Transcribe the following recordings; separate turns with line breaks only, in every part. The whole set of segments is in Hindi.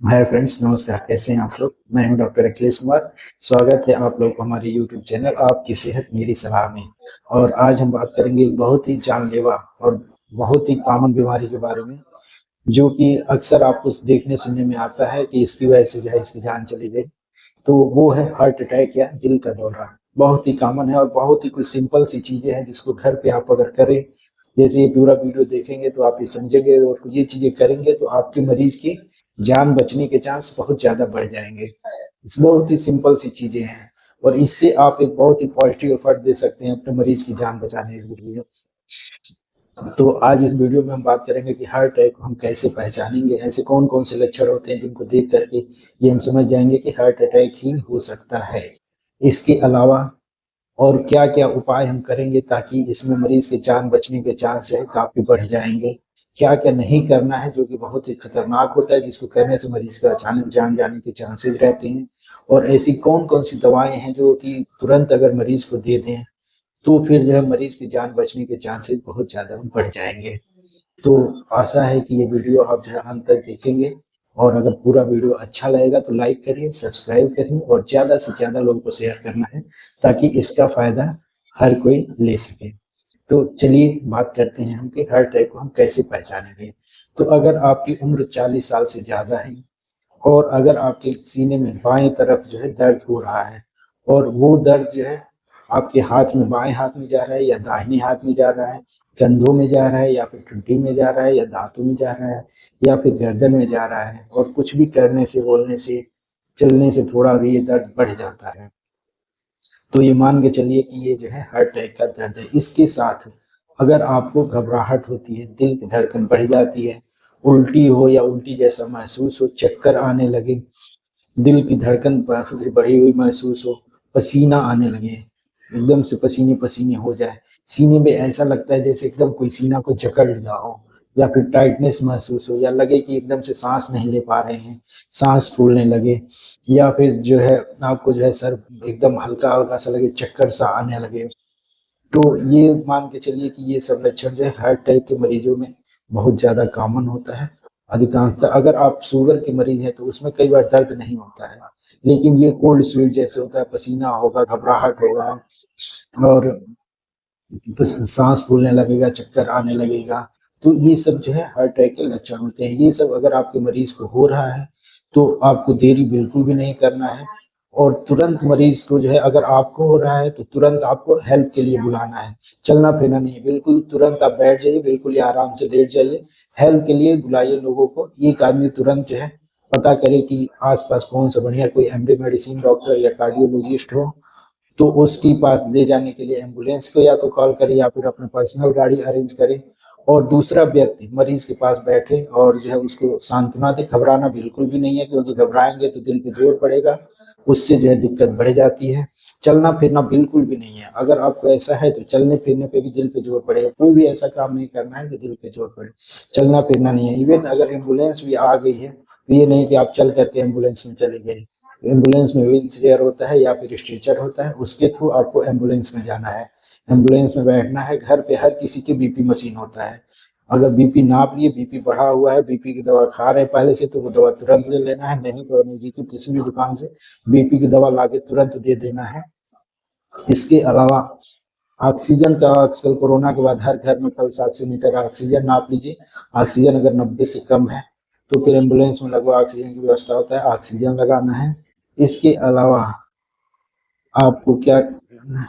हाय फ्रेंड्स, नमस्कार। कैसे हैं आप लोग? मैं हूं डॉक्टर अखिलेश कुमार। स्वागत है आप लोग को हमारे यूट्यूब चैनल आपकी सेहत मेरी सलाह में। और आज हम बात करेंगे एक बहुत ही जानलेवा और बहुत ही कॉमन बीमारी के बारे में, जो कि अक्सर आपको देखने सुनने में आता है कि इसकी वजह से जो है इसकी जान चली गई। तो वो है हार्ट अटैक या दिल का दौरा। बहुत ही कॉमन है और बहुत ही कुछ सिंपल सी चीजें हैं जिसको घर पे आप अगर करें, जैसे ये पूरा वीडियो देखेंगे तो आप ये समझेंगे और ये चीजें करेंगे तो आपके मरीज की जान बचने के चांस बहुत ज्यादा बढ़ जाएंगे। बहुत ही सिंपल सी चीजें हैं और इससे आप एक बहुत ही पॉजिटिव एफर्ट दे सकते हैं अपने मरीज की जान बचाने के लिए। तो आज इस वीडियो में हम बात करेंगे कि हार्ट अटैक को हम कैसे पहचानेंगे, ऐसे कौन कौन से लक्षण होते हैं जिनको देख करके ये हम समझ जाएंगे कि हार्ट अटैक ही हो सकता है। इसके अलावा और क्या क्या उपाय हम करेंगे ताकि इसमें मरीज के जान बचने के चांस है काफी बढ़ जाएंगे। क्या क्या नहीं करना है जो कि बहुत ही खतरनाक होता है, जिसको करने से मरीज का अचानक जान जाने के चांसेस रहते हैं। और ऐसी कौन कौन सी दवाएं हैं जो कि तुरंत अगर मरीज को दे दें तो फिर जो है मरीज की जान बचने के चांसेस बहुत ज्यादा बढ़ जाएंगे। तो आशा है कि ये वीडियो आप जो है अंत तक देखेंगे। और अगर पूरा वीडियो अच्छा लगेगा तो लाइक करिए, सब्सक्राइब करिए और ज़्यादा से ज़्यादा लोगों को शेयर करना है ताकि इसका फ़ायदा हर कोई ले सके। तो चलिए बात करते हैं हम कि हार्ट अटैक को हम कैसे पहचानेंगे। तो अगर आपकी उम्र 40 साल से ज़्यादा है और अगर आपके सीने में बाएं तरफ जो है दर्द हो रहा है और वो दर्द जो है आपके हाथ में, बाएं हाथ में जा रहा है या दाहिने हाथ में जा रहा है, कंधों में जा रहा है या फिर ठुड्डी में जा रहा है या दांतों में जा रहा है या फिर गर्दन में जा रहा है और कुछ भी करने से, बोलने से, चलने से थोड़ा भी ये दर्द बढ़ जाता है, तो ये मान के चलिए कि ये जो है हार्ट अटैक का दर्द है। इसके साथ अगर आपको घबराहट होती है, दिल की धड़कन बढ़ जाती है, उल्टी हो या उल्टी जैसा महसूस हो, चक्कर आने लगे, दिल की धड़कन से बढ़ी हुई महसूस हो, पसीना आने लगे, एकदम से पसीने पसीने हो जाए, सीने में ऐसा लगता है जैसे एकदम कोई सीना को जकड़ लिया हो, या फिर टाइटनेस महसूस हो, या लगे कि एकदम से सांस नहीं ले पा रहे हैं, सांस फूलने लगे, या फिर जो है आपको जो है सर एकदम हल्का हल्का सा लगे, चक्कर सा आने लगे। तो ये मान के चलिए कि ये सब लक्षण जो है हार्ट अटैक के मरीजों में बहुत ज्यादा कॉमन होता है। अधिकांशतः अगर आप शुगर के मरीज हैं तो उसमें कई बार दर्द नहीं होता है, लेकिन ये कोल्ड स्वेट जैसे होता है, पसीना होगा, घबराहट होगा और बस सांस फूलने लगेगा, चक्कर आने लगेगा। तो ये सब जो है हार्ट अटैक के लक्षण होते हैं। ये सब अगर आपके मरीज को हो रहा है तो आपको देरी बिल्कुल भी नहीं करना है और तुरंत मरीज को जो है, अगर आपको हो रहा है तो तुरंत आपको हेल्प के लिए बुलाना है। चलना फिरना नहीं है, बिल्कुल तुरंत आप बैठ जाइए, बिल्कुल ही आराम से लेट जाइए, हेल्प के लिए बुलाइए लोगों को। एक आदमी तुरंत जो है पता करे कि आसपास कौन सा बढ़िया कोई एमडी मेडिसिन डॉक्टर या कार्डियोलॉजिस्ट हो, तो उसके पास ले जाने के लिए एम्बुलेंस को या तो कॉल करें या फिर अपने पर्सनल गाड़ी अरेंज करें और दूसरा व्यक्ति मरीज के पास बैठे और जो है उसको सांत्वना दे। घबराना बिल्कुल भी नहीं है, क्योंकि घबराएंगे तो दिल पे जोर पड़ेगा, उससे जो है दिक्कत बढ़ जाती है। चलना फिरना बिल्कुल भी नहीं है। अगर आपको ऐसा है तो चलने फिरने पे भी दिल पे जोर पड़ेगा। कोई भी ऐसा काम नहीं करना है कि दिल पे जोर पड़े। चलना फिरना नहीं है। इवन अगर एम्बुलेंस भी आ गई है तो ये नहीं कि आप चल करके एम्बुलेंस में चले गए। एम्बुलेंस में व्हील चेयर होता है या फिर स्ट्रेचर होता है, उसके थ्रू आपको एम्बुलेंस में जाना है, एम्बुलेंस में बैठना है। घर पे हर किसी के बीपी मशीन होता है। अगर बीपी नाप लिए, बीपी बढ़ा हुआ है, बीपी की दवा खा रहे हैं पहले से, तो वो दवा तुरंत ले लेना है, नहीं तो नजदीकी किसी भी दुकान से बीपी की दवा लाके तुरंत दे देना है। इसके अलावा ऑक्सीजन का आजकल कोरोना के बाद हर घर में पल्स ऑक्सीमीटर, ऑक्सीजन नाप लीजिए। ऑक्सीजन अगर 90 से कम है तो फिर एम्बुलेंस में लगभग ऑक्सीजन की व्यवस्था होता है, ऑक्सीजन लगाना है। इसके अलावा आपको क्या करना है,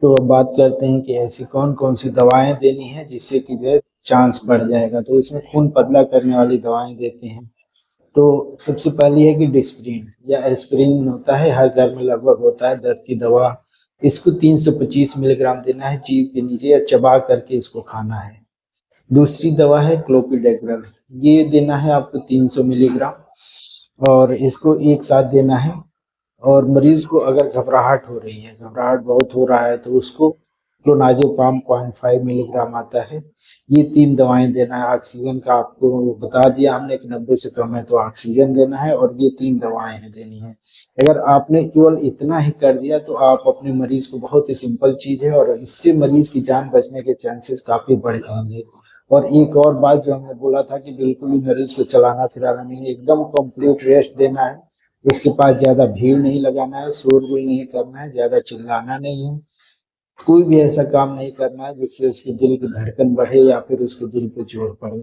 तो अब बात करते हैं कि ऐसी कौन कौन सी दवाएं देनी है जिससे कि जो है चांस बढ़ जाएगा। तो इसमें खून पतला करने वाली दवाएं देते हैं। तो सबसे पहली है कि डिस्प्रिन या एस्प्रिन होता है, हर घर में लगभग होता है, दर्द की दवा। इसको 325 मिलीग्राम देना है, जीभ के नीचे या चबा करके इसको खाना है। दूसरी दवा है क्लोपिडेग्रल, ये देना है आपको 300 मिलीग्राम और इसको एक साथ देना है। और मरीज को अगर घबराहट हो रही है, घबराहट बहुत हो रहा है, तो उसको क्लोनाजेपाम 0.5 मिलीग्राम आता है। ये तीन दवाएं देना है। ऑक्सीजन का आपको बता दिया हमने कि 90 से कम है तो ऑक्सीजन देना है और ये तीन दवाएं हैं देनी है। अगर आपने केवल इतना ही कर दिया तो आप अपने मरीज को, बहुत ही सिंपल चीज है और इससे मरीज की जान बचने के चांसेस काफी बढ़ जाएंगे। और एक और बात जो हमने बोला था कि बिल्कुल भी मरीज को चलाना फिराना नहीं है, एकदम कंप्लीट रेस्ट देना है। उसके पास ज्यादा भीड़ नहीं लगाना है, शोरगुल नहीं करना है, ज्यादा चिल्लाना नहीं है, कोई भी ऐसा काम नहीं करना है जिससे उसके दिल की धड़कन बढ़े या फिर उसके दिल पे जोर पड़े।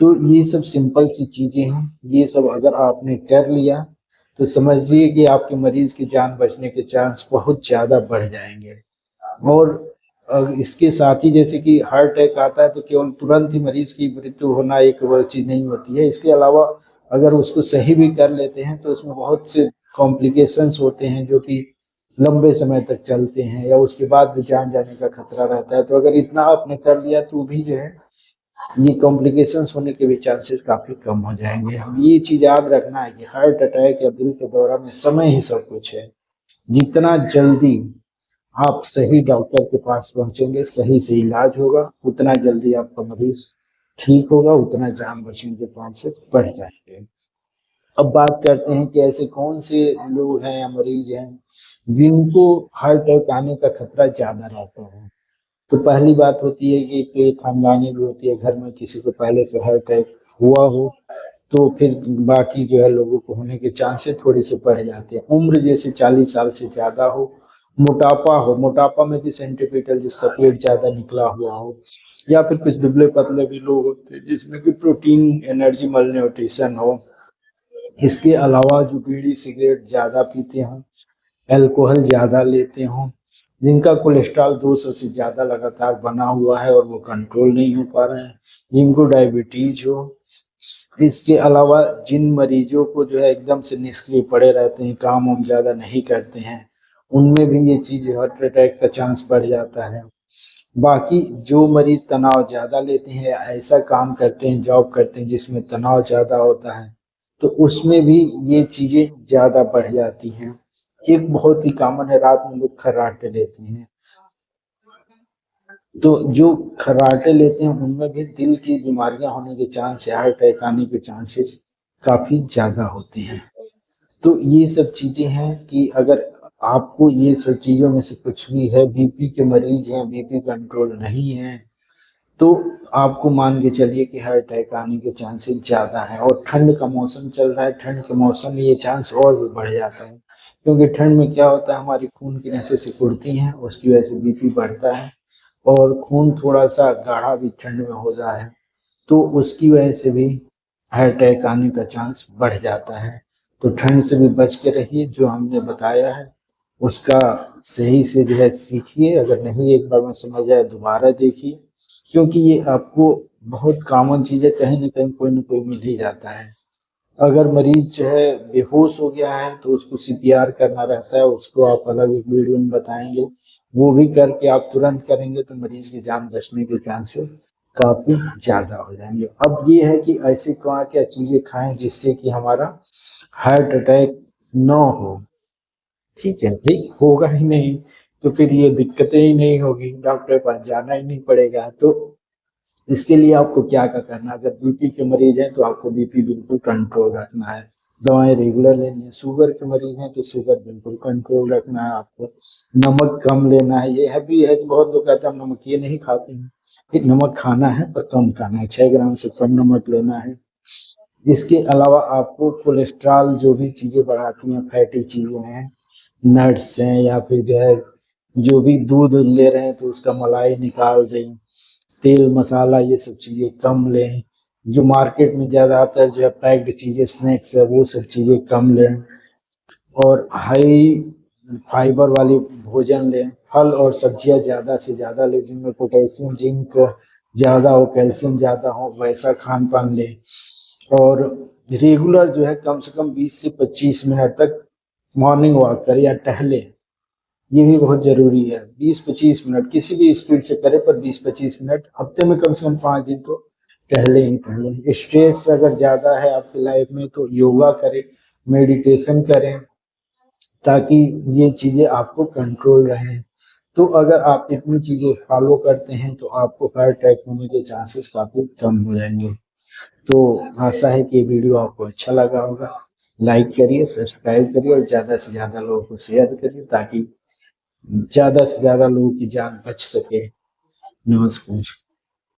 तो ये सब सिंपल सी चीजें हैं, ये सब अगर आपने कर लिया तो समझिए कि आपके मरीज की जान बचने के चांस बहुत ज्यादा बढ़ जाएंगे। और इसके साथ ही जैसे कि हार्ट अटैक आता है तो केवल तुरंत ही मरीज की मृत्यु होना एक वो चीज नहीं होती है, इसके अलावा अगर उसको सही भी कर लेते हैं तो उसमें बहुत से कॉम्प्लिकेशंस होते हैं जो कि लंबे समय तक चलते हैं या उसके बाद भी जान जाने का खतरा रहता है। तो अगर इतना आपने कर लिया तो भी जो है ये कॉम्प्लिकेशंस होने के भी चांसेस काफी कम हो जाएंगे। हम ये चीज याद रखना है कि हार्ट अटैक या दिल के दौरा में समय ही सब कुछ है। जितना जल्दी आप सही डॉक्टर के पास पहुंचेंगे, सही से इलाज होगा, उतना जल्दी आपका मरीज ठीक होगा, उतना जान बचने के चांसेस बढ़ जाएंगे। अब बात करते हैं कि ऐसे कौन से लोग हैं या मरीज हैं जिनको हार्ट अटैक आने का खतरा ज्यादा रहता है। तो पहली बात होती है कि ये खानदानी भी होती है, घर में किसी को पहले से हार्ट अटैक हुआ हो तो फिर बाकी जो है लोगों को होने के चांसेस थोड़े से बढ़ जाते हैं। उम्र जैसे 40 साल से ज्यादा हो, मोटापा में भी सेंटीपिटल जिसका पेट ज्यादा निकला हुआ हो, या फिर कुछ दुबले पतले भी लोग होते हैं जिसमें कि प्रोटीन एनर्जी मलन्यूट्रिशन हो। इसके अलावा जो बीड़ी सिगरेट ज्यादा पीते हों, अल्कोहल ज्यादा लेते हों, जिनका कोलेस्ट्रॉल 200 से ज्यादा लगातार बना हुआ है और वो कंट्रोल नहीं हो पा रहे हैं, जिनको डायबिटीज हो। इसके अलावा जिन मरीजों को जो है एकदम से निष्क्रिय पड़े रहते हैं, काम हम ज्यादा नहीं करते हैं, उनमें भी ये चीज हार्ट अटैक का चांस बढ़ जाता है। बाकी जो मरीज तनाव ज्यादा लेते हैं, ऐसा काम करते हैं, जॉब करते हैं जिसमें तनाव ज्यादा होता है, तो उसमें भी ये चीजें ज्यादा बढ़ जाती हैं। एक बहुत ही कॉमन है, रात में लोग खर्राटे लेते हैं। तो जो खर्राटे लेते हैं उनमें भी दिल की बीमारियां होने के चांस, हार्ट अटैक आने के चांसेस काफी ज्यादा होते हैं। तो ये सब चीजें हैं कि अगर आपको ये सब चीजों में से कुछ भी है, बीपी के मरीज हैं, बीपी कंट्रोल नहीं है, तो आपको मान के चलिए कि हार्ट अटैक आने के चांसेस ज्यादा है। और ठंड का मौसम चल रहा है, ठंड के मौसम में ये चांस और भी बढ़ जाता है, क्योंकि ठंड में क्या होता है, हमारी खून की नसें सिकुड़ती हैं, उसकी वजह से बीपी बढ़ता है और खून थोड़ा सा गाढ़ा भी ठंड में हो रहा है, तो उसकी वजह से भी हार्ट अटैक आने का चांस बढ़ जाता है। तो ठंड से भी बच के रहिए, जो हमने बताया है उसका सही से जो है सीखिए, अगर नहीं एक बार में समझ आए दोबारा देखिए, क्योंकि ये आपको बहुत कॉमन चीज है, कहीं ना कहीं कोई ना कोई मिल ही जाता है। अगर मरीज जो है बेहोश हो गया है तो उसको सीपीआर करना रहता है, उसको आप अलग एक वीडियो में बताएंगे, वो भी करके आप तुरंत करेंगे तो मरीज की जान बचने के चांसेस काफी ज्यादा हो जाएंगे। अब ये है कि ऐसी क्या क्या चीजें खाएं जिससे कि हमारा हार्ट अटैक न हो। ठीक है भाई, होगा ही नहीं तो फिर ये दिक्कतें ही नहीं होगी, डॉक्टर के पास जाना ही नहीं पड़ेगा। तो इसके लिए आपको क्या क्या करना है, अगर बीपी के मरीज हैं तो आपको बीपी बिल्कुल कंट्रोल रखना है, दवाएं रेगुलर लेनी है। शुगर के मरीज हैं तो शुगर बिल्कुल कंट्रोल रखना है आपको। नमक कम लेना है, ये है भी है कि बहुत लोग कहते हैं हम नमक ये नहीं खाते हैं, कि नमक खाना है पर कम खाना है, 6 ग्राम से कम नमक लेना है। इसके अलावा आपको कोलेस्ट्रॉल जो भी चीजें बढ़ाती हैं, फैटी चीजें हैं, नट्स हैं, या फिर जो है जो भी दूध ले रहे हैं तो उसका मलाई निकाल दें, तेल मसाला ये सब चीजें कम लें, जो मार्केट में ज्यादातर जो है पैक्ड चीजें स्नैक्स है वो सब चीजें कम लें, और हाई फाइबर वाली भोजन लें, फल और सब्जियां ज्यादा से ज्यादा लें जिनमें पोटेशियम जिंक ज्यादा हो, कैल्शियम ज्यादा हो, वैसा खान पान लें। और रेगुलर जो है कम से कम 20 से 25 मिनट तक मॉर्निंग वॉक करें या टहले, ये भी बहुत जरूरी है। 20-25 मिनट किसी भी स्पीड से करें, पर 20-25 मिनट हफ्ते में कम से कम 5 दिन तो टहले ही टहले। स्ट्रेस अगर ज्यादा है आपकी लाइफ में तो योगा करें, मेडिटेशन करें, ताकि ये चीजें आपको कंट्रोल रहें। तो अगर आप इतनी चीजें फॉलो करते हैं तो आपको हार्ट अटैक होने के चांसेस काफी कम हो जाएंगे। तो आशा है कि ये वीडियो आपको अच्छा लगा होगा। लाइक करिए, सब्सक्राइब करिए और ज्यादा से ज्यादा लोगों को शेयर करिए, ताकि ज्यादा से ज्यादा लोगों की जान बच सके। नमस्कार।